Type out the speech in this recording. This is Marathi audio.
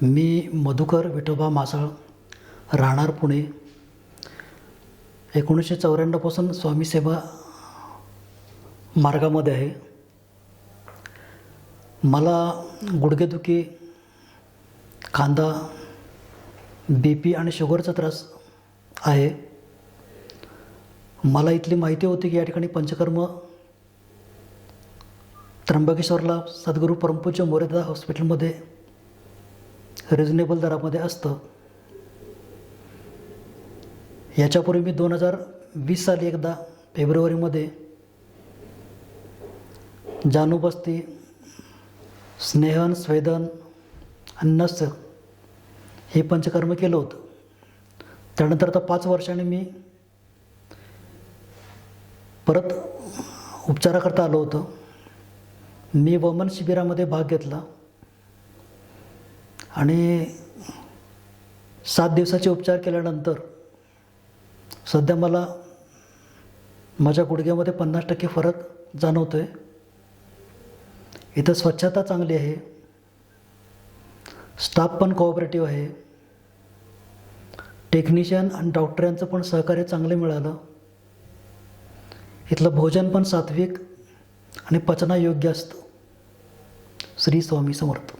मी मधुकर विठोबा मासाळ, राहणार पुणे. 1994 पासून स्वामी सेवा मार्गामध्ये आहे. मला गुडघेदुखी, खांदा, BP आणि शुगरचा त्रास आहे. मला इथली माहिती होती की या ठिकाणी पंचकर्म त्र्यंबकेश्वरला सद्गुरू परमपूज्य मोरेदादा हॉस्पिटलमध्ये रिजनेबल दरामध्ये असतं. याच्यापूर्वी मी 2020 साली एकदा फेब्रुवारीमध्ये जानुबस्ती, स्नेहन, स्वेदन आणि नस्य हे पंचकर्म केलं होतं. त्यानंतर आता 5 वर्षांनी मी परत उपचाराकरता आलो होतो. मी वमन शिबिरामध्ये भाग घेतला आणि 7 दिवसाचे उपचार केल्यानंतर सध्या मला माझ्या गुडघ्यामध्ये 50% फरक जाणवतो आहे. इथं स्वच्छता चांगली आहे, स्टाफ पण कोऑपरेटिव्ह आहे, टेक्निशियन आणि डॉक्टरांचं पण सहकार्य चांगलं मिळालं. इथलं भोजन पण सात्विक आणि पचनायोग्य असतं. श्री स्वामी समर्थ.